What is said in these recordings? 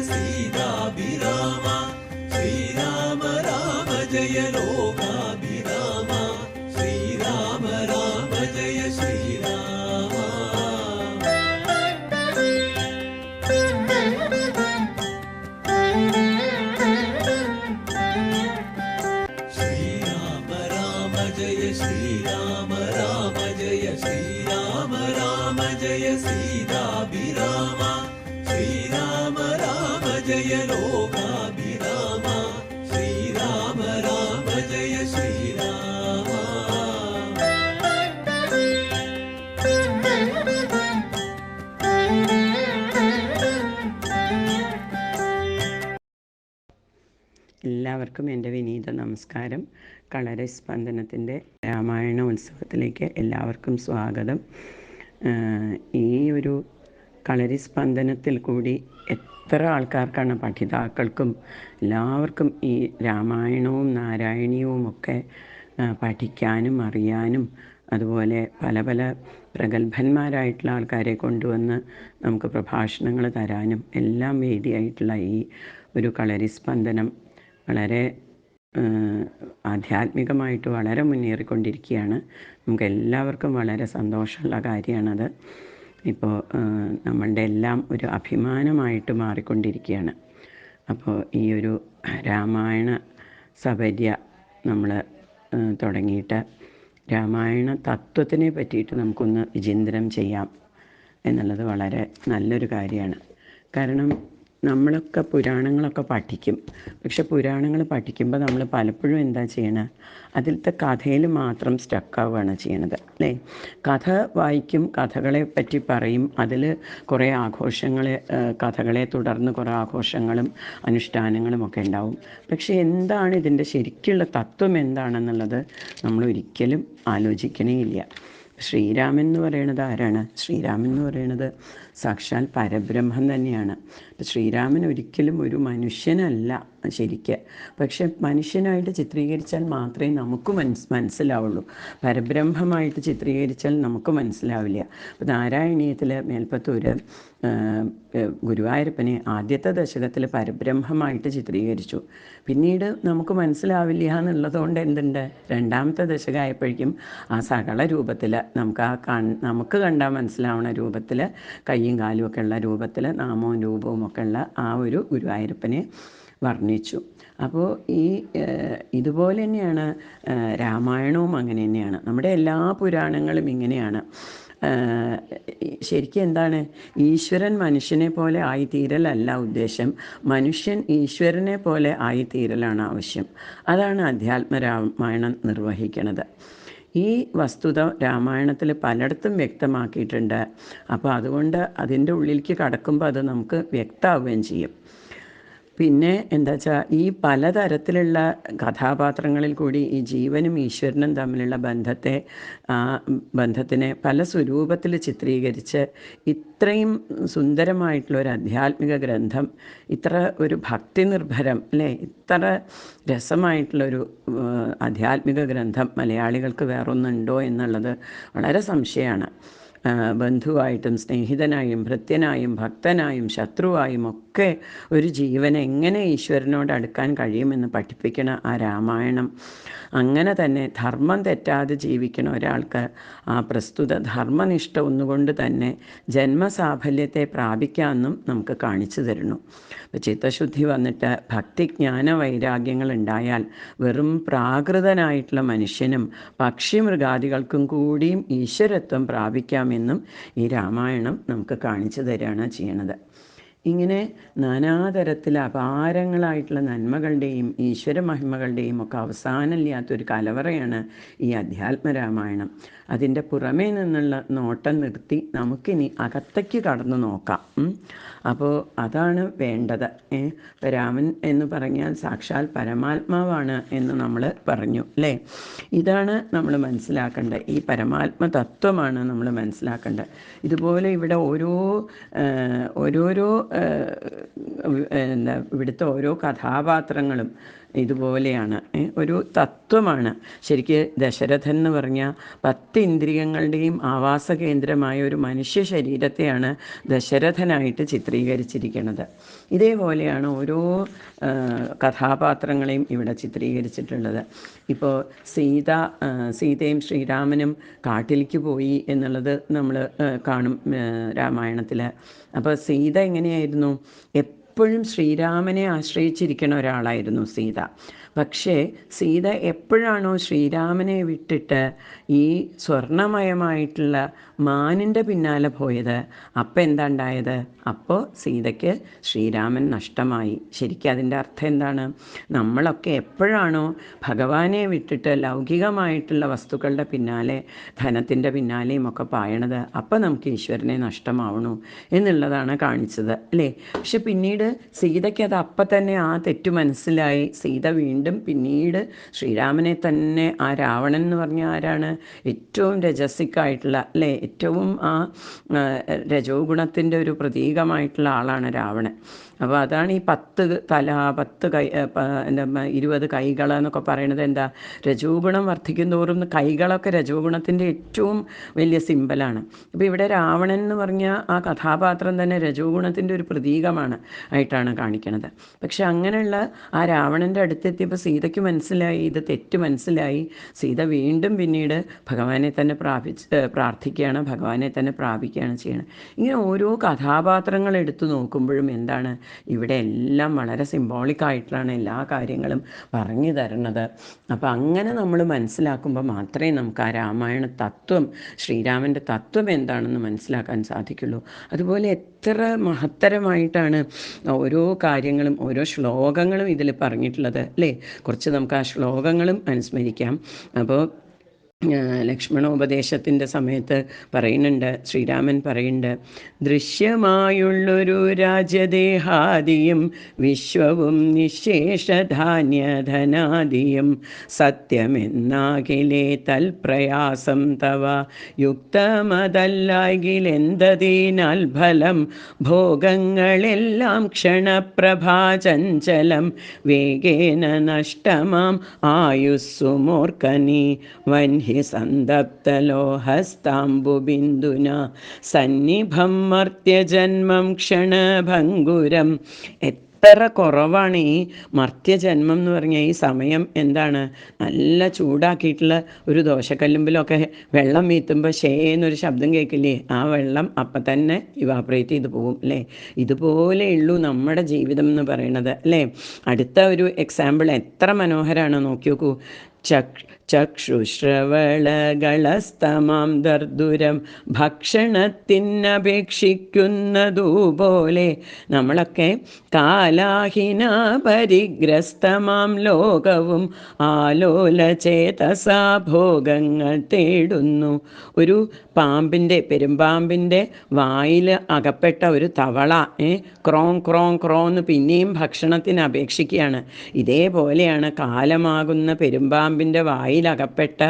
सीताभिराम श्रीराम राम जय लोकाभिराम श्रीराम राम जय श्रीराम श्रीराम राम जय श्रीराम राम जय श्रीराम राम जय सीताभिराम श्रीराम राम जय लोकाभिराम श्रीराम राम जय श्रीराम എല്ലാവർക്കും എൻ്റെ വിനീത നമസ്കാരം. കളരി സ്പന്ദനത്തിൻ്റെ രാമായണ ഉത്സവത്തിലേക്ക് എല്ലാവർക്കും സ്വാഗതം. ഈ ഒരു കളരി സ്പന്ദനത്തിൽ കൂടി എത്ര ആൾക്കാർക്കാണ്, പഠിതാക്കൾക്കും എല്ലാവർക്കും ഈ രാമായണവും നാരായണീയവും ഒക്കെ പഠിക്കാനും അറിയാനും, അതുപോലെ പല പല പ്രഗത്ഭന്മാരായിട്ടുള്ള ആൾക്കാരെ കൊണ്ടുവന്ന് നമുക്ക് പ്രഭാഷണങ്ങൾ തരാനും എല്ലാം വേദിയായിട്ടുള്ള ഈ ഒരു കളരി സ്പന്ദനം വളരെ ആധ്യാത്മികമായിട്ട് വളരെ മുന്നേറിക്കൊണ്ടിരിക്കുകയാണ്. നമുക്ക് എല്ലാവർക്കും വളരെ സന്തോഷമുള്ള കാര്യമാണത്. ഇപ്പോൾ നമ്മളുടെ എല്ലാം ഒരു അഭിമാനമായിട്ട് മാറിക്കൊണ്ടിരിക്കുകയാണ്. അപ്പോൾ ഈ ഒരു രാമായണ സപര്യ നമ്മൾ തുടങ്ങിയിട്ട് രാമായണ തത്വത്തിനെ പറ്റിയിട്ട് നമുക്കൊന്ന് വിചിന്തനം ചെയ്യാം എന്നുള്ളത് വളരെ നല്ലൊരു കാര്യമാണ്. കാരണം നമ്മളൊക്കെ പുരാണങ്ങളൊക്കെ പഠിക്കും. പക്ഷെ പുരാണങ്ങൾ പഠിക്കുമ്പോൾ നമ്മൾ പലപ്പോഴും എന്താ ചെയ്യണത്, അതിലത്തെ കഥയിൽ മാത്രം സ്റ്റക്കാവുകയാണ് ചെയ്യണത്, അല്ലേ? കഥ വായിക്കും, കഥകളെ പറ്റി പറയും, അതിൽ കുറേ ആഘോഷങ്ങൾ, കഥകളെ തുടർന്ന് കുറേ ആഘോഷങ്ങളും അനുഷ്ഠാനങ്ങളും ഒക്കെ ഉണ്ടാവും. പക്ഷെ എന്താണ് ഇതിൻ്റെ ശരിക്കുള്ള തത്വം എന്താണെന്നുള്ളത് നമ്മൾ ഒരിക്കലും ആലോചിക്കണേ ഇല്ല. ശ്രീരാമൻ എന്ന് പറയുന്നത് ആരാണ്? ശ്രീരാമൻ എന്ന് പറയുന്നത് സാക്ഷാൽ പരബ്രഹ്മം തന്നെയാണ്. ശ്രീരാമൻ ഒരിക്കലും ഒരു മനുഷ്യനല്ല ശരിക്ക്. പക്ഷെ മനുഷ്യനായിട്ട് ചിത്രീകരിച്ചാൽ മാത്രമേ നമുക്ക് മനസ്സിലാവുള്ളൂ. പരബ്രഹ്മമായിട്ട് ചിത്രീകരിച്ചാൽ നമുക്ക് മനസ്സിലാവില്ല. അപ്പോൾ നാരായണീയത്തിൽ മേൽപ്പത്തൂർ ഗുരുവായൂരപ്പനെ ആദ്യത്തെ ദശകത്തിൽ പരബ്രഹ്മമായിട്ട് ചിത്രീകരിച്ചു. പിന്നീട് നമുക്ക് മനസ്സിലാവില്ല എന്നുള്ളതുകൊണ്ട് എന്തുണ്ട്, രണ്ടാമത്തെ ദശകമായപ്പോഴേക്കും ആ സകല രൂപത്തിൽ നമുക്ക് കണ്ടാൽ മനസ്സിലാവുന്ന രൂപത്തിൽ, കയ്യും കാലും ഒക്കെ ഉള്ള രൂപത്തിൽ, നാമവും രൂപവും ഒക്കെ ഉള്ള ആ ഒരു ഗുരുവായൂരപ്പനെ വർണ്ണിച്ചു. അപ്പോൾ ഇതുപോലെ തന്നെയാണ് രാമായണവും. അങ്ങനെ തന്നെയാണ് നമ്മുടെ എല്ലാ പുരാണങ്ങളും ഇങ്ങനെയാണ്. ശരിക്കും എന്താണ്, ഈശ്വരൻ മനുഷ്യനെ പോലെ ആയിത്തീരലല്ല ഉദ്ദേശം, മനുഷ്യൻ ഈശ്വരനെ പോലെ ആയിത്തീരലാണ് ആവശ്യം. അതാണ് അധ്യാത്മ രാമായണം നിർവഹിക്കുന്നത്. ഈ വസ്തുത രാമായണത്തിൽ പലയിടത്തും വ്യക്തമാക്കിയിട്ടുണ്ട്. അപ്പോൾ അതുകൊണ്ട് അതിൻ്റെ ഉള്ളിലേക്ക് കടക്കുമ്പോൾ അത് നമുക്ക് വ്യക്തമാവുകയും ചെയ്യും. പിന്നെ എന്താ വെച്ചാൽ, ഈ പലതരത്തിലുള്ള കഥാപാത്രങ്ങളിൽ കൂടി ഈ ജീവനും ഈശ്വരനും തമ്മിലുള്ള ബന്ധത്തിനെ പല സ്വരൂപത്തിൽ ചിത്രീകരിച്ച് ഇത്രയും സുന്ദരമായിട്ടുള്ള ഒരു ആധ്യാത്മിക ഗ്രന്ഥം, ഇത്ര ഒരു ഭക്തി നിർഭരം, അല്ലേ, ഇത്ര രസമായിട്ടുള്ളൊരു ആധ്യാത്മിക ഗ്രന്ഥം മലയാളികൾക്ക് വേറൊന്നുണ്ടോ എന്നുള്ളത് വളരെ സംശയമാണ്. ബന്ധുവായിട്ടും സ്നേഹിതനായും ഭൃത്യനായും ഭക്തനായും ശത്രുവായും ഒക്കെ ഒരു ജീവനെ എങ്ങനെ ഈശ്വരനോട് അടുക്കാൻ കഴിയുമെന്ന് പഠിപ്പിക്കണ ആ രാമായണം. അങ്ങനെ തന്നെ ധർമ്മം തെറ്റാതെ ജീവിക്കണ ഒരാൾക്ക് ആ പ്രസ്തുത ധർമ്മനിഷ്ഠ ഒന്നുകൊണ്ട് തന്നെ ജന്മസാഫല്യത്തെ പ്രാപിക്കാമെന്നും നമുക്ക് കാണിച്ചു തരുന്നു. അപ്പോൾ ചിത്തശുദ്ധി വന്നിട്ട് ഭക്തിജ്ഞാന വൈരാഗ്യങ്ങൾ ഉണ്ടായാൽ വെറും പ്രാകൃതനായിട്ടുള്ള മനുഷ്യനും പക്ഷി മൃഗാദികൾക്കും കൂടിയും ഈശ്വരത്വം പ്രാപിക്കാമെന്നും ഈ രാമായണം നമുക്ക് കാണിച്ചു തരികയാണ് ചെയ്യണത്. ഇങ്ങനെ നാനാതരത്തിൽ അപാരങ്ങളായിട്ടുള്ള നന്മകളുടെയും ഈശ്വര മഹിമകളുടെയും ഒക്കെ അവസാനമില്ലാത്തൊരു കലവറയാണ് ഈ അധ്യാത്മരാമായണം. അതിൻ്റെ പുറമേ നിന്നുള്ള നോട്ടം നിർത്തി നമുക്കിനി അകത്തേക്ക് കടന്നു നോക്കാം. അപ്പോൾ അതാണ് വേണ്ടത്. രാമൻ എന്ന് പറഞ്ഞാൽ സാക്ഷാൽ പരമാത്മാവാണ് എന്ന് നമ്മൾ പറഞ്ഞു, അല്ലേ? ഇതാണ് നമ്മൾ മനസ്സിലാക്കേണ്ടത്. ഈ പരമാത്മ തത്വമാണ് നമ്മൾ മനസ്സിലാക്കേണ്ടത്. ഇതുപോലെ ഇവിടെ ഓരോരോ എന്താ ഇവിടുത്തെ ഓരോ കഥാപാത്രങ്ങളും ഇതുപോലെയാണ്. ഒരു തത്വമാണ്. ശരിക്ക് ദശരഥൻ എന്ന് പറഞ്ഞാൽ 10 ഇന്ദ്രിയങ്ങളുടെയും ആവാസ കേന്ദ്രമായ ഒരു മനുഷ്യ ശരീരത്തെയാണ് ദശരഥനായിട്ട് ചിത്രീകരിച്ചിരിക്കുന്നത്. ഇതേപോലെയാണ് ഓരോ കഥാപാത്രങ്ങളെയും ഇവിടെ ചിത്രീകരിച്ചിട്ടുള്ളത്. ഇപ്പോൾ സീതയും ശ്രീരാമനും കാട്ടിലേക്ക് പോയി എന്നുള്ളത് നമ്മൾ കാണും രാമായണത്തിൽ. അപ്പോൾ സീത എങ്ങനെയായിരുന്നു? എപ്പോഴും ശ്രീരാമനെ ആശ്രയിച്ചിരിക്കുന്ന ഒരാളായിരുന്നു സീത. പക്ഷേ സീത എപ്പോഴാണോ ശ്രീരാമനെ വിട്ടിട്ട് ഈ സ്വർണമയമായിട്ടുള്ള മാനിൻ്റെ പിന്നാലെ പോയത്, അപ്പം എന്താ ഉണ്ടായത്? അപ്പോൾ സീതയ്ക്ക് ശ്രീരാമൻ നഷ്ടമായി. ശരിക്കും അതിൻ്റെ അർത്ഥം എന്താണ്? നമ്മളൊക്കെ എപ്പോഴാണോ ഭഗവാനെ വിട്ടിട്ട് ലൗകികമായിട്ടുള്ള വസ്തുക്കളുടെ പിന്നാലെ, ധനത്തിൻ്റെ പിന്നാലെയും ഒക്കെ പായണത്, അപ്പം നമുക്ക് ഈശ്വരനെ നഷ്ടമാവണു എന്നുള്ളതാണ് കാണിച്ചത്, അല്ലേ? പക്ഷെ പിന്നീട് സീതയ്ക്ക് അത് അപ്പം തന്നെ ആ തെറ്റു മനസ്സിലായി. സീത വീണ്ടും പിന്നീട് ശ്രീരാമനെ തന്നെ, ആ രാവണൻ എന്ന് പറഞ്ഞാൽ ആരാണ്? ഏറ്റവും രജസിക്കായിട്ടുള്ള, അല്ലേ, ഏറ്റവും ആ രജോ ഗുണത്തിൻ്റെ ഒരു പ്രതീകമായിട്ടുള്ള ആളാണ് രാവണൻ. അപ്പോൾ അതാണ് ഈ 10 തല, 10 കൈ, എന്താ 20 കൈകൾ എന്നൊക്കെ പറയണത്. എന്താ? രജോ ഗുണം വർദ്ധിക്കും തോറും കൈകളൊക്കെ രജോ ഗുണത്തിൻ്റെ ഏറ്റവും വലിയ സിമ്പലാണ്. അപ്പോൾ ഇവിടെ രാവണൻ എന്ന് പറഞ്ഞാൽ ആ കഥാപാത്രം തന്നെ രജോ ഗുണത്തിൻ്റെ ഒരു പ്രതീകമാണ് ആയിട്ടാണ് കാണിക്കുന്നത്. പക്ഷെ അങ്ങനെയുള്ള ആ രാവണൻ്റെ അടുത്തെത്തിയപ്പോൾ സീതയ്ക്ക് മനസ്സിലായി, ഇത് തെറ്റ് മനസ്സിലായി. സീത വീണ്ടും പിന്നീട് ഭഗവാനെ തന്നെ പ്രാർത്ഥിക്കുകയാണ്, ഭഗവാനെ തന്നെ പ്രാപിക്കുകയാണ് ചെയ്യണം. ഇങ്ങനെ ഓരോ കഥാപാത്രങ്ങൾ എടുത്തു നോക്കുമ്പോഴും എന്താണ്? ഇവിടെ എല്ലാം വളരെ സിംബോളിക്കായിട്ടാണ് എല്ലാ കാര്യങ്ങളും പറഞ്ഞു തരുന്നത്. അപ്പോൾ അങ്ങനെ നമ്മൾ മനസ്സിലാക്കുമ്പോൾ മാത്രമേ നമുക്ക് ആ രാമായണ തത്വം, ശ്രീരാമൻ്റെ തത്വം എന്താണെന്ന് മനസ്സിലാക്കാൻ സാധിക്കുള്ളൂ. അതുപോലെ എത്ര മഹത്തരമായിട്ടാണ് ഓരോ കാര്യങ്ങളും, ഓരോ ശ്ലോകങ്ങളും ഇതിൽ പറഞ്ഞിട്ടുള്ളത്, അല്ലേ? കുറച്ച് നമുക്ക് ആ ശ്ലോകങ്ങളും അനുസ്മരിക്കാം. അപ്പോൾ ലക്ഷ്മണോപദേശത്തിൻ്റെ സമയത്ത് പറയുന്നുണ്ട്, ശ്രീരാമൻ പറയുന്നുണ്ട്, ദൃശ്യമായുള്ളൊരു രാജ്യദേഹാദിയും വിശ്വവും നിശേഷധാന്യധനാദിയും സത്യമെന്നാകിലേ തൽപ്രയാസം തവ യുക്തമതല്ലാകിലെന്തതിനാൽ ഫലം ഭോഗങ്ങളെല്ലാം ക്ഷണപ്രഭാചഞ്ചലം വേഗേന നഷ്ടമാം ആയുസ്സുമോർക്കനി വന്ഹി സന്തപ്തലോഹസ്താംബുബിന്ദുന സന്നിഭം മർത്യജന്മം ക്ഷണഭംഗുരം. എത്ര കുറവാണ് ഈ മർത്യജന്മം എന്ന് പറഞ്ഞാൽ. ഈ സമയം എന്താണ്? നല്ല ചൂടാക്കിയിട്ടുള്ള ഒരു ദോശക്കല്ലുമ്പിലൊക്കെ വെള്ളം വീത്തുമ്പോൾ ഷേന്നൊരു ശബ്ദം കേൾക്കില്ലേ? ആ വെള്ളം അപ്പം തന്നെ ഇവാപ്രേറ്റ് ചെയ്ത് പോകും, അല്ലേ? ഇതുപോലെയുള്ളൂ നമ്മുടെ ജീവിതം എന്ന് പറയുന്നത്, അല്ലേ? അടുത്ത ഒരു എക്സാമ്പിൾ എത്ര മനോഹരമാണ്, നോക്കി നോക്കൂ. ചക്ഷുശ്രവളകളസ്തമാം ദർദുരം ഭക്ഷണത്തിനപേക്ഷിക്കുന്നതുപോലെ നമ്മളൊക്കെ കാലാഹിന പരിഗ്രസ്തമാം ലോകവും ആലോലചേതസാ ഭോഗങ്ങൾ തേടുന്നു. ഒരു പെരുമ്പാമ്പിൻ്റെ വായിൽ അകപ്പെട്ട ഒരു തവള ക്രോങ് ക്രോങ് ക്രോന്ന് പിന്നെയും ഭക്ഷണത്തിന് അപേക്ഷിക്കുകയാണ്. ഇതേപോലെയാണ് കാലമാകുന്ന പെരുമ്പാമ്പിൻ്റെ വായിലകപ്പെട്ട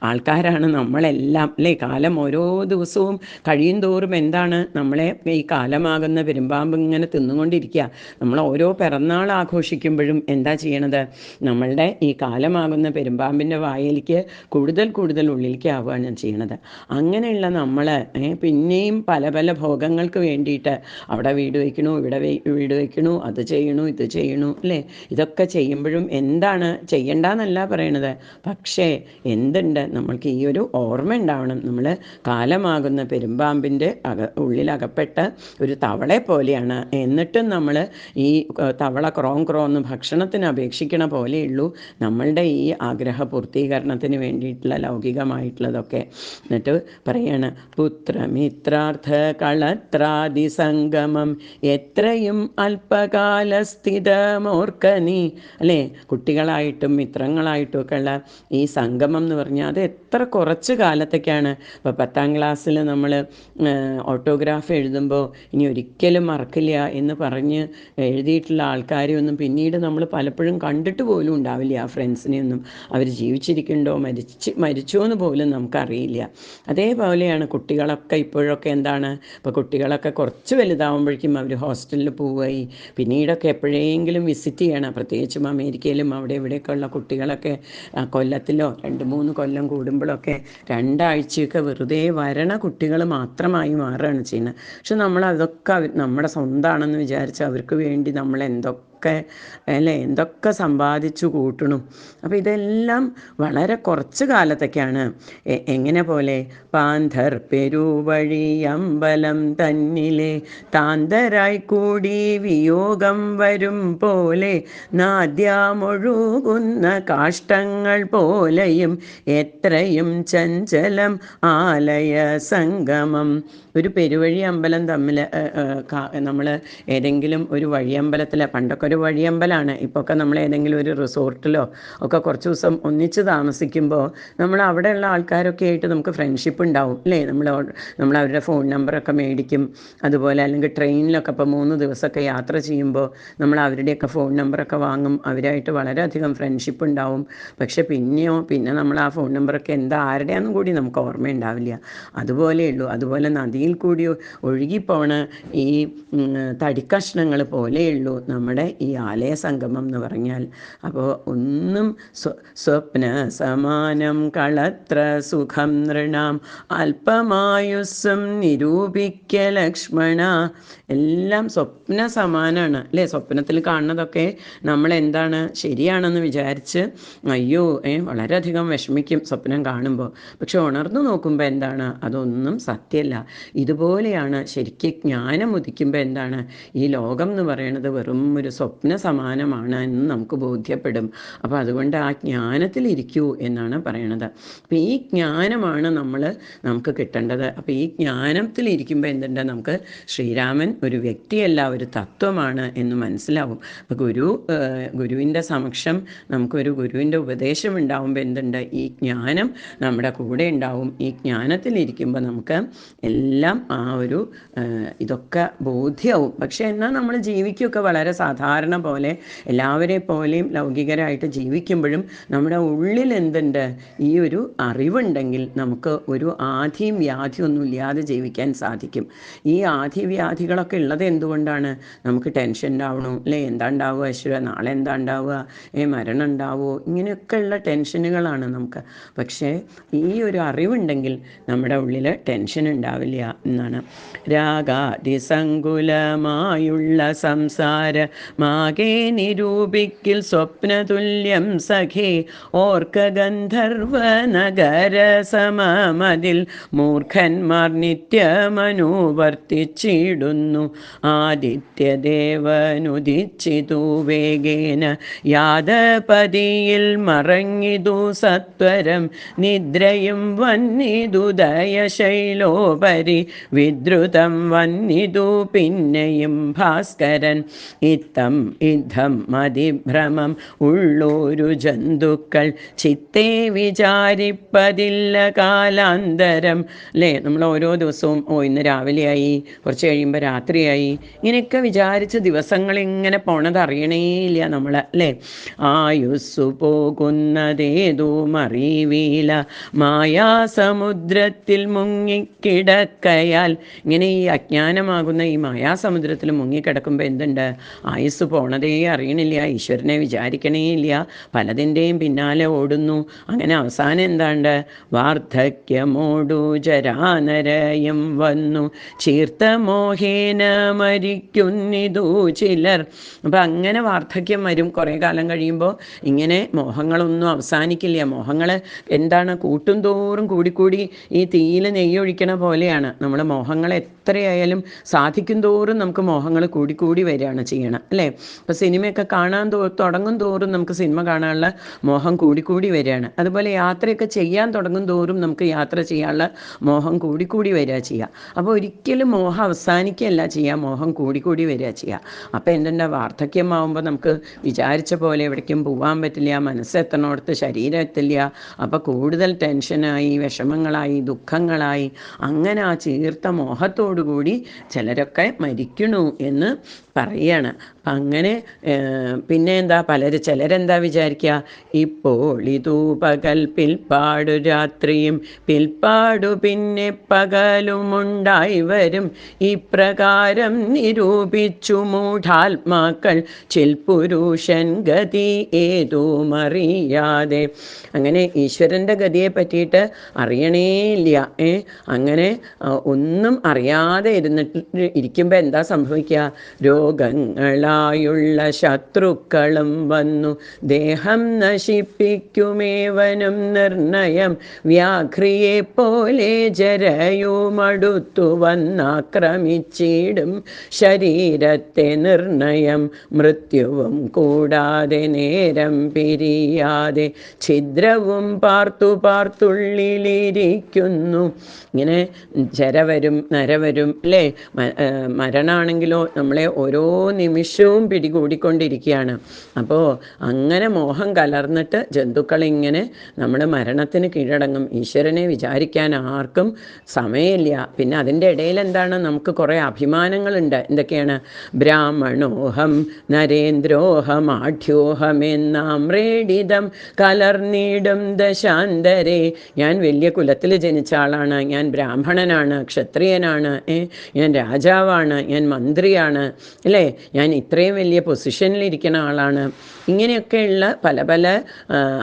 ആൾക്കാരാണ് നമ്മളെല്ലാം, അല്ലേ? കാലം ഓരോ ദിവസവും കഴിയും തോറും എന്താണ്? നമ്മളെ ഈ കാലമാകുന്ന പെരുമ്പാമ്പ് ഇങ്ങനെ തിന്നുകൊണ്ടിരിക്കുക. നമ്മൾ ഓരോ പിറന്നാൾ ആഘോഷിക്കുമ്പോഴും എന്താ ചെയ്യണത്? നമ്മളുടെ ഈ കാലമാകുന്ന പെരുമ്പാമ്പിൻ്റെ വായിലേക്ക് കൂടുതൽ കൂടുതൽ ഉള്ളിലേക്ക് ആവുകയാണ് ചെയ്യണത്. അങ്ങനെയുള്ള നമ്മൾ പിന്നെയും പല പല ഭോഗങ്ങൾക്ക് വേണ്ടിയിട്ട് അവിടെ വീട് വയ്ക്കണു, ഇവിടെ വീട് വയ്ക്കണു, അത് ചെയ്യണു, ഇത് ചെയ്യണു, അല്ലേ? ഇതൊക്കെ ചെയ്യുമ്പോഴും എന്താണ്? ചെയ്യണ്ടെന്നല്ല പറയണത്, പക്ഷേ എന്തുണ്ട്? നമ്മൾക്ക് ഈ ഒരു ഓർമ്മ ഉണ്ടാവണം. നമ്മൾ കാലമാകുന്ന പെരുമ്പാമ്പിൻ്റെ ഉള്ളിലകപ്പെട്ട ഒരു തവളെ പോലെയാണ്. എന്നിട്ടും നമ്മൾ ഈ തവള ക്രോങ് ക്രോന്ന് ഭക്ഷണത്തിന് അപേക്ഷിക്കണ പോലെയുള്ളൂ നമ്മളുടെ ഈ ആഗ്രഹ പൂർത്തീകരണത്തിന് വേണ്ടിയിട്ടുള്ള ലൗകികമായിട്ടുള്ളതൊക്കെ. എന്നിട്ട് പറയാണ്, പുത്രമിത്രാർത്ഥ കളത്രാദി സംഗമം എത്രയും അല്പകാല സ്ഥിതമോർക്കനീ, അല്ലേ? കുട്ടികളായിട്ടും മിത്രങ്ങളായിട്ടും ഒക്കെ ഉള്ള തമ്മിലുള്ള ഈ സംഗമം എന്ന് പറഞ്ഞാൽ അത് എത്ര കുറച്ച് കാലത്തേക്കാണ്. ഇപ്പോൾ 10ാം ക്ലാസ്സിൽ നമ്മൾ ഓട്ടോഗ്രാഫ് എഴുതുമ്പോൾ ഇനി ഒരിക്കലും മറക്കില്ല എന്ന് പറഞ്ഞ് എഴുതിയിട്ടുള്ള ആൾക്കാരെയൊന്നും പിന്നീട് നമ്മൾ പലപ്പോഴും കണ്ടിട്ട് പോലും ഉണ്ടാവില്ല. ആ ഫ്രണ്ട്സിനെയൊന്നും അവർ ജീവിച്ചിരിക്കുന്നുണ്ടോ മരിച്ചോ എന്ന് പോലും നമുക്കറിയില്ല. അതേപോലെയാണ് കുട്ടികളൊക്കെ ഇപ്പോഴൊക്കെ എന്താണ്, ഇപ്പോൾ കുട്ടികളൊക്കെ കുറച്ച് വലുതാവുമ്പോഴേക്കും അവർ ഹോസ്റ്റലിൽ പോവുകയായി. പിന്നീടൊക്കെ എപ്പോഴെങ്കിലും വിസിറ്റ് ചെയ്യണം. പ്രത്യേകിച്ചും അമേരിക്കയിലും അവിടെ ഇവിടെയൊക്കെ ഉള്ള കുട്ടികളൊക്കെ കൊല്ലത്തിലോ 2-3 കൊല്ലം കൂടുമ്പോഴൊക്കെ 2 ആഴ്ചയൊക്കെ വെറുതെ വരണ കുട്ടികൾ മാത്രമായി മാറുകയാണ് ചെയ്യുന്നത്. പക്ഷെ നമ്മളതൊക്കെ നമ്മുടെ സ്വന്തമാണെന്ന് വിചാരിച്ച് അവർക്ക് വേണ്ടി നമ്മൾ എന്തൊക്കെ സമ്പാദിച്ചു കൂട്ടണം. അപ്പോൾ ഇതെല്ലാം വളരെ കുറച്ച് കാലത്തേക്കാണ്. എങ്ങനെ പോലെ പാന്തർ പെരുവഴി അമ്പലം തന്നിലെ താന്തരായി കൂടി വിയോഗം വരും പോലെ നാദ്യമൊഴുകുന്ന കാഷ്ടങ്ങൾ പോലെയും എത്രയും ചഞ്ചലം ആലയ സംഗമം. ഒരു പെരുവഴി അമ്പലം തമ്മിൽ നമ്മൾ ഏതെങ്കിലും ഒരു വഴിയമ്പലത്തിൽ, പണ്ടൊക്കെ ഒരു വഴിയമ്പലമാണ്, ഇപ്പോഴൊക്കെ നമ്മൾ ഏതെങ്കിലും ഒരു റിസോർട്ടിലോ ഒക്കെ കുറച്ച് ദിവസം ഒന്നിച്ച് താമസിക്കുമ്പോൾ നമ്മൾ അവിടെയുള്ള ആൾക്കാരൊക്കെ ആയിട്ട് നമുക്ക് ഫ്രണ്ട്ഷിപ്പ് ഉണ്ടാവും അല്ലേ. നമ്മൾ അവരുടെ ഫോൺ നമ്പറൊക്കെ മേടിക്കും. അതുപോലെ അല്ലെങ്കിൽ ട്രെയിനിലൊക്കെ ഇപ്പോൾ 3 ദിവസമൊക്കെ യാത്ര ചെയ്യുമ്പോൾ നമ്മൾ അവരുടെയൊക്കെ ഫോൺ നമ്പറൊക്കെ വാങ്ങും. അവരായിട്ട് വളരെയധികം ഫ്രണ്ട്ഷിപ്പ് ഉണ്ടാവും. പക്ഷെ പിന്നെ നമ്മൾ ആ ഫോൺ നമ്പറൊക്കെ ആരുടെയാണെന്നും കൂടി നമുക്ക് ഓർമ്മയുണ്ടാവില്ല. അതുപോലെയുള്ളൂ. അതുപോലെ നദിയിൽ കൂടി ഒഴുകിപ്പോണ ഈ തടിക്കഷ്ണങ്ങൾ പോലെയുള്ളൂ നമ്മുടെ ഈ ആലയ സംഗമം എന്ന് പറഞ്ഞാൽ. അപ്പോൾ ഒന്നും സ്വപ്ന സമാനം കളത്ര സുഖം നൃണാം അല്പമായുസ്സും നിരൂപിക്ക ലക്ഷ്മണ. എല്ലാം സ്വപ്ന സമാനമാണ് അല്ലേ. സ്വപ്നത്തിൽ കാണുന്നതൊക്കെ നമ്മൾ എന്താണ് ശരിയാണെന്ന് വിചാരിച്ച് അയ്യോ വളരെയധികം വിഷമിക്കും സ്വപ്നം കാണുമ്പോൾ. പക്ഷെ ഉണർന്നു നോക്കുമ്പോൾ എന്താണ്, അതൊന്നും സത്യമല്ല. ഇതുപോലെയാണ് ശരിക്കും ജ്ഞാനം ഉദിക്കുമ്പോൾ എന്താണ്, ഈ ലോകം എന്ന് പറയുന്നത് വെറും ഒരു സ്വപ്ന സമാനമാണ് എന്ന് നമുക്ക് ബോധ്യപ്പെടും. അപ്പോൾ അതുകൊണ്ട് ആ ജ്ഞാനത്തിലിരിക്കൂ എന്നാണ് പറയണത്. അപ്പോൾ ഈ ജ്ഞാനമാണ് നമുക്ക് കിട്ടേണ്ടത്. അപ്പോൾ ഈ ജ്ഞാനത്തിലിരിക്കുമ്പോൾ എന്തുണ്ട്, നമുക്ക് ശ്രീരാമൻ ഒരു വ്യക്തിയല്ല, ഒരു തത്വമാണ് എന്ന് മനസ്സിലാവും. അപ്പോൾ ഗുരുവിൻ്റെ സമക്ഷം നമുക്കൊരു ഗുരുവിൻ്റെ ഉപദേശം ഉണ്ടാവുമ്പോൾ എന്തുണ്ട്, ഈ ജ്ഞാനം നമ്മുടെ കൂടെ ഉണ്ടാവും. ഈ ജ്ഞാനത്തിലിരിക്കുമ്പോൾ നമുക്ക് എല്ലാം ഇതൊക്കെ ബോധ്യമാവും. പക്ഷെ എന്നാൽ നമ്മൾ ജീവിക്കുകയൊക്കെ വളരെ സാധാരണ പോലെ എല്ലാവരെ പോലെയും ലൗകികരായിട്ട് ജീവിക്കുമ്പോഴും നമ്മുടെ ഉള്ളിൽ എന്തുണ്ട്, ഈ ഒരു അറിവുണ്ടെങ്കിൽ നമുക്ക് ഒരു ആധിയും വ്യാധിയും ഒന്നും ഇല്ലാതെ ജീവിക്കാൻ സാധിക്കും. ഈ ആധിവ്യാധികളൊക്കെ ഉള്ളത് എന്തുകൊണ്ടാണ്, നമുക്ക് ടെൻഷൻ ഉണ്ടാവണം അല്ലേ. എന്താ ഉണ്ടാവുക ഈശ്വര, നാളെ എന്താ ഉണ്ടാവുക, മരണം ഉണ്ടാവുമോ, ഇങ്ങനെയൊക്കെയുള്ള ടെൻഷനുകളാണ് നമുക്ക്. പക്ഷേ ഈ ഒരു അറിവുണ്ടെങ്കിൽ നമ്മുടെ ഉള്ളിൽ ടെൻഷൻ ഉണ്ടാവില്ല എന്നാണ്. രാഗാതിസങ്കുലമായുള്ള സംസാരമാകെ നിരൂപിക്കിൽ സ്വപ്നതുല്യം സഖേ. ഓർക്ക ഗന്ധർവ നഗര സമമതിൽ മൂർഖന്മാർ നിത്യമനുവർത്തിച്ചിടുന്നു. ആദിത്യദേവനുദിച്ചിതു വേഗേന യാദപതിയിൽ മറങ്ങിതു സത്വരം. നിദ്രയും വന്നിതു ദയശൈലോപരി വിദ്രുതം വന്നിതു പിന്നെയും ഭാസ്കരൻ. ഇദ്ധം മതിഭ്രമം ഉള്ളൊരു ജന്തുക്കൾ ചിത്തേ വിചാരിപ്പതില്ല കാലാന്തരം അല്ലേ. നമ്മൾ ഓരോ ദിവസവും ഇന്ന് രാവിലെയായി, കുറച്ച് കഴിയുമ്പോൾ രാത്രിയായി, ഇങ്ങനെയൊക്കെ വിചാരിച്ച് ദിവസങ്ങളിങ്ങനെ പോണത് അറിയണേയില്ല നമ്മൾ അല്ലേ. ആയുസ്സു പോകുന്നതേതും അറിവീല മായാസമുദ്രത്തിൽ മുങ്ങിക്കിടക്കയാൽ. ഇങ്ങനെ ഈ അജ്ഞാനമാകുന്ന ഈ മായാസമുദ്രത്തിൽ മുങ്ങിക്കിടക്കുമ്പോൾ എന്തുണ്ട്, ആയുസ് പോണതേ അറിയണില്ല, ഈശ്വരനെ വിചാരിക്കണേ ഇല്ല, പലതിൻ്റെയും പിന്നാലെ ഓടുന്നു. അങ്ങനെ അവസാനം എന്താണ്ട്, വാർദ്ധക്യമോടു ജരാനരയും വന്നു ചീർത്ത മോഹേന മരിക്കുന്നിതു ചിലർ. അപ്പം അങ്ങനെ വാർദ്ധക്യം വരും. കുറേ കാലം കഴിയുമ്പോൾ ഇങ്ങനെ മോഹങ്ങളൊന്നും അവസാനിക്കില്ല. മോഹങ്ങൾ എന്താണ്, കൂട്ടും തോറും കൂടിക്കൂടി ഈ തീയിൽ നെയ്യൊഴിക്കണ പോലെയാണ്. നമ്മൾ മോഹങ്ങൾ എത്രയായാലും സാധിക്കും തോറും നമുക്ക് മോഹങ്ങൾ കൂടിക്കൂടി വരികയാണ് ചെയ്യണം അല്ലേ. ഇപ്പോൾ സിനിമയൊക്കെ കാണാൻ തുടങ്ങും തോറും നമുക്ക് സിനിമ കാണാനുള്ള മോഹം കൂടിക്കൂടി വരികയാണ്. അതുപോലെ യാത്രയൊക്കെ ചെയ്യാൻ തുടങ്ങും തോറും നമുക്ക് യാത്ര ചെയ്യാനുള്ള മോഹം കൂടിക്കൂടി വരിക ചെയ്യുക. അപ്പോൾ ഒരിക്കലും മോഹം അവസാനിക്കുകയല്ല ചെയ്യുക, മോഹം കൂടിക്കൂടി വരിക ചെയ്യുക. അപ്പോൾ എന്തുണ്ടാ, വാർദ്ധക്യമാവുമ്പോൾ നമുക്ക് വിചാരിച്ച പോലെ എവിടേക്കും പോകാൻ പറ്റില്ല, മനസ്സെത്തണോടത്ത് ശരീരം എത്തില്ല. അപ്പോൾ കൂടുതൽ ടെൻഷനായി, വിഷമങ്ങളായി, ദുഃഖങ്ങളായി, അങ്ങനെ ആ ചീർത്ത മോഹത്തോടു കൂടി ചിലരൊക്കെ മരിക്കണു എന്ന് പറയുകയാണ്. അപ്പം അങ്ങനെ പിന്നെ എന്താ, ചിലരെന്താ വിചാരിക്കുക, ഇപ്പോൾ ഇതു പകൽ പിൽപ്പാടു രാത്രിയും പിൽപ്പാടു പിന്നെ പകലുമുണ്ടായി വരും, ഇപ്രകാരം നിരൂപിച്ചു മൂഢാത്മാക്കൾ ചിൽപുരുഷൻ ഗതി ഏതുമറിയാതെ. അങ്ങനെ ഈശ്വരൻ്റെ ഗതിയെ പറ്റിയിട്ട് അറിയണേയില്ല. അങ്ങനെ ഒന്നും അറിയാതെ ഇരിക്കുമ്പോൾ എന്താ സംഭവിക്കുക, രോഗങ്ങളായുള്ള ശത്രുക്കളും വന്നു ദേഹം നശിപ്പിക്കുമേവനും നിർണയം, വ്യാഘ്രിയെ പോലെ ജരയുമടുത്തു വന്നാക്രമിച്ചിടും ശരീരത്തെ നിർണയം, മൃത്യുവും കൂടാതെ നേരം പിരിയാതെ ഛിദ്രവും പാർത്തുള്ളിലിരിക്കുന്നു. ഇങ്ങനെ ജരവരും നരവരും അല്ലേ, മരണമാണെങ്കിലോ നമ്മളെ ഓരോ നിമിഷവും പിടികൂടിക്കൊണ്ടിരിക്കുകയാണ്. അപ്പോൾ അങ്ങനെ മോഹം കലർന്നിട്ട് ജന്തുക്കളിങ്ങനെ നമ്മൾ മരണത്തിന് കീഴടങ്ങും. ഈശ്വരനെ വിചാരിക്കാൻ ആർക്കും സമയമില്ല. പിന്നെ അതിൻ്റെ ഇടയിൽ എന്താണ്, നമുക്ക് കുറേ അഭിമാനങ്ങളുണ്ട്. എന്തൊക്കെയാണ്, ബ്രാഹ്മണോഹം നരേന്ദ്രോഹം ആഢ്യോഹമെന്നാമ്രേഡിതം കലർന്നിടും ദശാന്തരെ. ഞാൻ വലിയ കുലത്തിൽ ജനിച്ച ആളാണ്, ഞാൻ ബ്രാഹ്മണനാണ്, ക്ഷത്രിയനാണ്, ഞാൻ രാജാവാണ്, ഞാൻ മന്ത്രിയാണ്, അല്ലേ, ഞാൻ ഇത്രയും വലിയ പൊസിഷനിലിരിക്കുന്ന ആളാണ്. ഇങ്ങനെയൊക്കെയുള്ള പല പല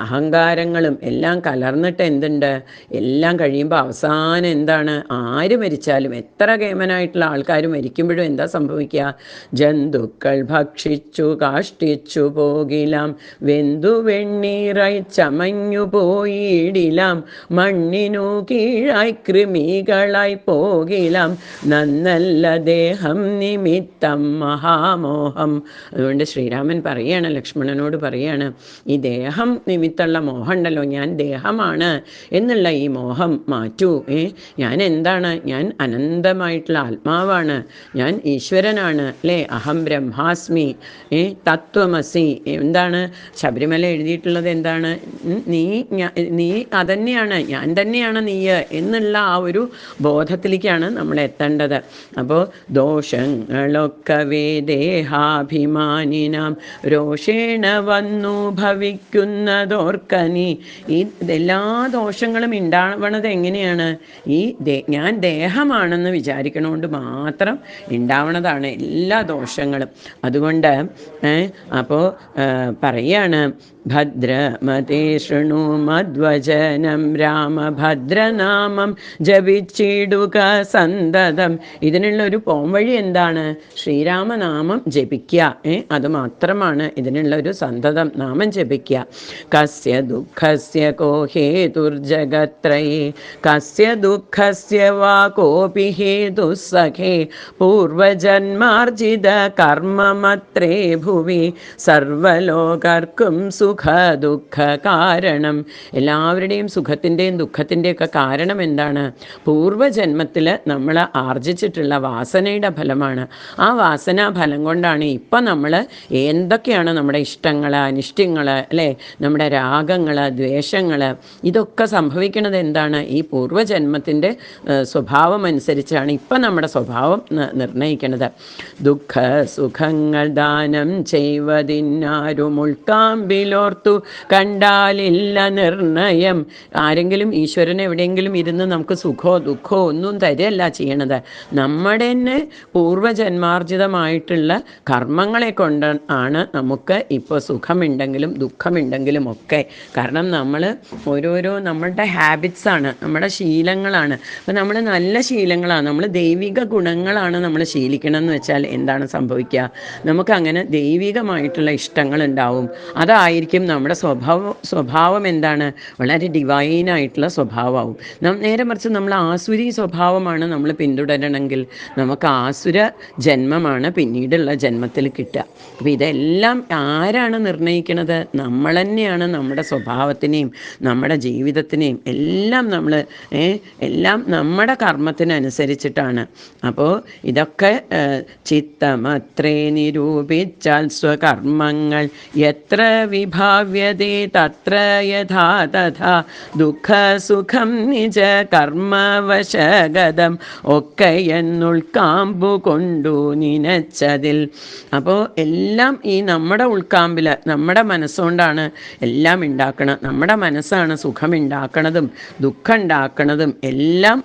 അഹങ്കാരങ്ങളും എല്ലാം കലർന്നിട്ട് എന്തുണ്ട്, എല്ലാം കഴിയുമ്പോൾ അവസാനം എന്താണ്, ആര് മരിച്ചാലും എത്ര കേമനായിട്ടുള്ള ആൾക്കാർ മരിക്കുമ്പോഴും എന്താ സംഭവിക്കുക, ജന്തുക്കൾ ഭക്ഷിച്ചു കാഷ്ടിച്ചു പോകിലാം, വെന്തു വെണ്ണീറായി ചമഞ്ഞു പോയിടിലാം, മണ്ണിനു കീഴായി കൃമികളായി പോകിലാം, നന്നല്ല ദേഹം നിമിത്തം മഹാമോഹം. അതുകൊണ്ട് ശ്രീരാമൻ പറയാണ്, ലക്ഷ്മണനോട് പറയാണ്, ഈ ദേഹം നിമിത്തമുള്ള മോഹം ഉണ്ടല്ലോ, ഞാൻ ദേഹമാണ് എന്നുള്ള ഈ മോഹം മാറ്റൂ. ഞാൻ എന്താണ്, ഞാൻ അനന്തമായിട്ടുള്ള ആത്മാവാണ്, ഞാൻ ഈശ്വരനാണ്, അല്ലേ, അഹം ബ്രഹ്മാസ്മി, തത്വമസി. എന്താണ് ശബരിമല എഴുതിയിട്ടുള്ളത്, എന്താണ്, നീ അതന്നെയാണ്, ഞാൻ തന്നെയാണ് നീ എന്നുള്ള ആ ഒരു ബോധത്തിലേക്കാണ് നമ്മൾ എത്തേണ്ടത്. അപ്പോൾ ദോഷങ്ങളൊക്കെ ദേഹാഭിമാനിനാം രോഷേണ വന്നു ഭവിക്കുന്നതോർക്കനി. ഈ എല്ലാ ദോഷങ്ങളും ഉണ്ടാവണത് എങ്ങനെയാണ്, ഈ ഞാൻ ദേഹമാണെന്ന് വിചാരിക്കണോണ്ട് മാത്രം ഉണ്ടാവണതാണ് എല്ലാ ദോഷങ്ങളും. അതുകൊണ്ട് അപ്പോൾ പറയാണ്, ഭദ്രമതേ ശൃണു മദ്വചനം രാമഭദ്രനാമം ജപിച്ചിടുക സന്തതം. ഇതിനുള്ളൊരു പോംവഴി എന്താണ്, ശ്രീരാമനാമം ജപിക്കുക. അതുമാത്രമാണ് ഇതിനുള്ളൊരു സന്തതം നാമം ജപിക്കുക. കസ്യ ദുഃഖസ്യ കോ ഹേതുർജഗത്രയേ, കസ്യ ദുഃഖസ്യ വാ കോപി ഹേതുസ്സഖേ, പൂർവജന്മാർജിത കർമ്മമത്രേ ഭുവി, സർവലോകർക്കും സുഖ ദുഃഖ കാരണം. എല്ലാവരുടെയും സുഖത്തിൻ്റെയും ദുഃഖത്തിൻ്റെയൊക്കെ കാരണം എന്താണ്, പൂർവജന്മത്തിൽ നമ്മൾ ആർജിച്ചിട്ടുള്ള വാസനയുടെ ഫലമാണ്. ആ വാസനാ ഫലം കൊണ്ടാണ് ഇപ്പം നമ്മൾ എന്തൊക്കെയാണ് നമ്മുടെ ഇഷ്ടങ്ങൾ, അനിഷ്ടങ്ങൾ, അല്ലേ, നമ്മുടെ രാഗങ്ങൾ, ദ്വേഷങ്ങൾ, ഇതൊക്കെ സംഭവിക്കുന്നത് എന്താണ്, ഈ പൂർവജന്മത്തിൻ്റെ സ്വഭാവം അനുസരിച്ചാണ് ഇപ്പം നമ്മുടെ സ്വഭാവം നിർണ്ണയിക്കുന്നത്. ദുഃഖ സുഖങ്ങൾ ദാനം ചെയ്വതിനാരും ഉൾക്കാമ്പിലോർത്തു കണ്ടാലില്ല നിർണയം. ആരെങ്കിലും ഈശ്വരൻ എവിടെയെങ്കിലും ഇരുന്ന് നമുക്ക് സുഖമോ ദുഃഖമോ ഒന്നും തരികയല്ല ചെയ്യണത്, നമ്മുടെ തന്നെ പൂർവജന്മാർജിതമായിട്ടുള്ള കർമ്മങ്ങളെ കൊണ്ട് ആണ് നമുക്ക് ഇപ്പോൾ സുഖമുണ്ടെങ്കിലും ദുഃഖമുണ്ടെങ്കിലും ഒക്കെ. കാരണം നമ്മൾ ഓരോരോ നമ്മളുടെ ഹാബിറ്റ്സാണ്, നമ്മുടെ ശീലങ്ങളാണ്. അപ്പോൾ നമ്മൾ നല്ല ശീലങ്ങളാണ്, നമ്മൾ ദൈവിക ഗുണങ്ങളാണ് നമ്മൾ ശീലിക്കണമെന്ന് വെച്ചാൽ എന്താണ് സംഭവിക്കുക, നമുക്കങ്ങനെ ദൈവികമായിട്ടുള്ള ഇഷ്ടങ്ങളുണ്ടാവും. അതായിരിക്കും ശരിക്കും നമ്മുടെ സ്വഭാവം എന്താണ്? വളരെ ഡിവൈനായിട്ടുള്ള സ്വഭാവമാവും. നേരെ മറിച്ച് നമ്മൾ ആസുരി സ്വഭാവമാണ് നമ്മൾ പിന്തുടരണമെങ്കിൽ നമുക്ക് ആസുര ജന്മമാണ് പിന്നീടുള്ള ജന്മത്തിൽ കിട്ടുക. അപ്പോൾ ഇതെല്ലാം ആരാണ് നിർണ്ണയിക്കുന്നത്? നമ്മൾ തന്നെയാണ്. നമ്മുടെ സ്വഭാവത്തിനെയും നമ്മുടെ ജീവിതത്തിനെയും എല്ലാം നമ്മുടെ കർമ്മത്തിനനുസരിച്ചിട്ടാണ്. അപ്പോൾ ഇതൊക്കെ ചിത്തമത്രേ നിരൂപിച്ചാൽ സ്വകർമ്മങ്ങൾ എത്ര വിഭാവ്യതേ തത്ര യഥാ തഥാ ദുഃഖസുഖം നിജ കർമ്മവശഗതം ഒക്കെ എന്നുൾക്കാമ്പു കൊണ്ടു നിനച്ചതിൽ. അപ്പോൾ എല്ലാം ഈ നമ്മുടെ ഉൾക്കാമ്പിൽ നമ്മുടെ മനസ്സുകൊണ്ടാണ് എല്ലാം ഉണ്ടാക്കണം. നമ്മുടെ മനസ്സാണ് സുഖം ഉണ്ടാക്കണതും ദുഃഖം ഉണ്ടാക്കണതും എല്ലാം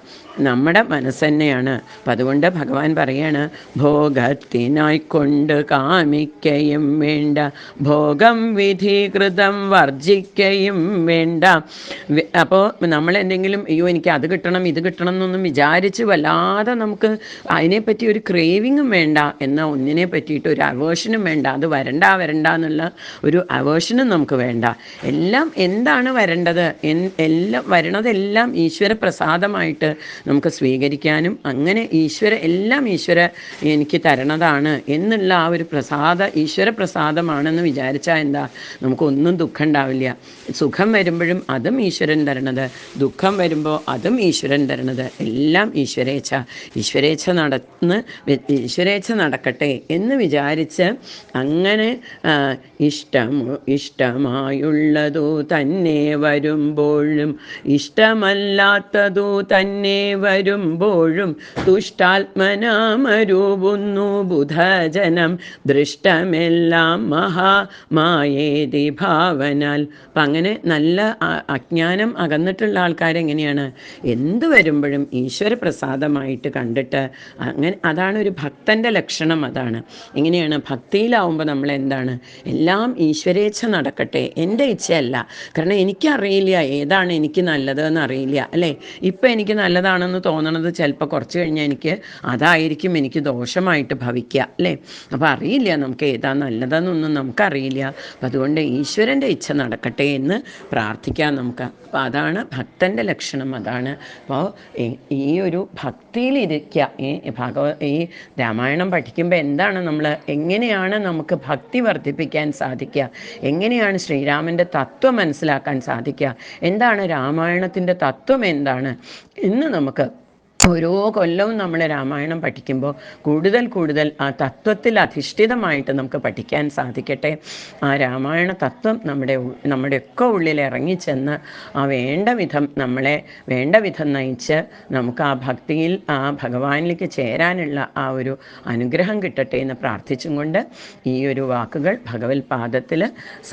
നമ്മുടെ മനസ്സ് തന്നെയാണ്. അപ്പം അതുകൊണ്ട് ഭഗവാൻ പറയാണ്, ഭോഗത്തിനായിക്കൊണ്ട് കാമിക്കയും വേണ്ട, ഭോഗം വിധികൃതം വർജിക്കയും വേണ്ട. അപ്പോൾ നമ്മളെന്തെങ്കിലും അയ്യോ എനിക്ക് അത് കിട്ടണം ഇത് കിട്ടണം എന്നൊന്നും വിചാരിച്ച് വല്ലാതെ നമുക്ക് അതിനെപ്പറ്റി ഒരു ക്രേവിങ്ങും വേണ്ട, എന്നാൽ ഒന്നിനെ പറ്റിയിട്ട് ഒരു അവേർഷനും വേണ്ട. അത് വരണ്ട എന്നുള്ള ഒരു അവേർഷനും നമുക്ക് വേണ്ട. എല്ലാം എന്താണ് വരേണ്ടത്? എല്ലാം വരണതെല്ലാം ഈശ്വര പ്രസാദമായിട്ട് നമുക്ക് സ്വീകരിക്കാനും അങ്ങനെ എല്ലാം ഈശ്വര എനിക്ക് തരണതാണ് എന്നുള്ള ആ ഒരു ഈശ്വര പ്രസാദമാണെന്ന് വിചാരിച്ചാൽ എന്താ, നമുക്കൊന്നും ദുഃഖം ഉണ്ടാവില്ല. സുഖം വരുമ്പോഴും അതും ഈശ്വരൻ തരണത്, ദുഃഖം വരുമ്പോൾ അതും ഈശ്വരൻ തരണത്, എല്ലാം ഈശ്വരേച്ഛ നടക്കട്ടെ എന്ന് വിചാരിച്ച് അങ്ങനെ ഇഷ്ടമായുള്ളതു തന്നെ വരുമ്പോഴും ഇഷ്ടമല്ലാത്തതു തന്നെ വരുമ്പോഴും തുഷ്ടാത്മനാമരൂപുന്നു ബുധജനം ദൃഷ്ടമെല്ലാം മഹാമായേതി ഭാവനാൽ. അപ്പം അങ്ങനെ നല്ല അജ്ഞാനം അകന്നിട്ടുള്ള ആൾക്കാരെങ്ങനെയാണ്? എന്ത് വരുമ്പോഴും ഈശ്വര പ്രസാദമായിട്ട് കണ്ടിട്ട് അതാണ് ഒരു ഭക്തൻ്റെ ലക്ഷണം. അതാണ് എങ്ങനെയാണ് ഭക്തിയിലാവുമ്പോൾ നമ്മൾ എന്താണ്, എല്ലാം ഈശ്വരേച്ഛ നടക്കട്ടെ, എൻ്റെ ഇച്ഛയല്ല. കാരണം എനിക്കറിയില്ല ഏതാണ് എനിക്ക് നല്ലതെന്ന് അറിയില്ല അല്ലേ. ഇപ്പം എനിക്ക് നല്ലതാണെന്ന് തോന്നണത് ചിലപ്പോൾ കുറച്ച് കഴിഞ്ഞാൽ അതായിരിക്കും എനിക്ക് ദോഷമായിട്ട് ഭവിക്കുക അല്ലേ. അപ്പോൾ അറിയില്ല നമുക്ക് ഏതാ നല്ലതെന്നൊന്നും നമുക്കറിയില്ല. അപ്പം അതുകൊണ്ട് ഈശ്വരൻ്റെ ഇച്ഛ നടക്കട്ടെ എന്ന് പ്രാർത്ഥിക്കാം നമുക്ക്. അപ്പോൾ അതാണ് ഭക്തൻ്റെ ലക്ഷണം. അതാണ് അപ്പോൾ ഈ ഒരു ഭക്തിയിലിരിക്കുക. ഈ രാമായണം പഠിക്കുമ്പോൾ എന്താണ് എങ്ങനെയാണ് നമുക്ക് ഭക്തി വർദ്ധിപ്പിക്കാൻ സാധിക്കുക, എങ്ങനെയാണ് ശ്രീരാമൻ്റെ തത്വം മനസ്സിലാക്കാൻ സാധിക്കുക, എന്താണ് രാമായണത്തിൻ്റെ തത്വം എന്താണ് എന്ന് നമുക്ക് ഓരോ കൊല്ലവും നമ്മൾ രാമായണം പഠിക്കുമ്പോൾ കൂടുതൽ ആ തത്വത്തിൽ അധിഷ്ഠിതമായിട്ട് നമുക്ക് പഠിക്കാൻ സാധിക്കട്ടെ. ആ രാമായണ തത്വം നമ്മുടെയൊക്കെ ഉള്ളിൽ ഇറങ്ങിച്ചെന്ന് നമ്മളെ വേണ്ട വിധം നയിച്ച് നമുക്ക് ആ ഭക്തിയിൽ ആ ഭഗവാനിലേക്ക് ചേരാനുള്ള ആ ഒരു അനുഗ്രഹം കിട്ടട്ടെ എന്ന് പ്രാർത്ഥിച്ചും കൊണ്ട് ഈ ഒരു വാക്കുകൾ ഭഗവത് പാദത്തിൽ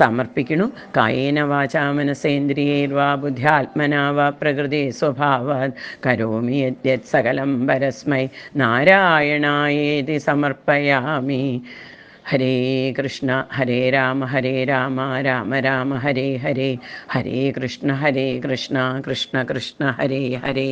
സമർപ്പിക്കണു. കായേന വാചാ മനസേന്ദ്രിയേർവാ ബുദ്ധ്യാത്മനാ വാ പ്രകൃതി സ്വഭാവാത് കരോമി യദ്യത് സകലം പരസ്മൈ നാരായണായേതി സമർപ്പയാമി. ഹരേ കൃഷ്ണ ഹരേ രാമ രാമ രാമ ഹരേ ഹരേ, ഹരേ കൃഷ്ണ കൃഷ്ണ കൃഷ്ണ ഹരേ ഹരേ.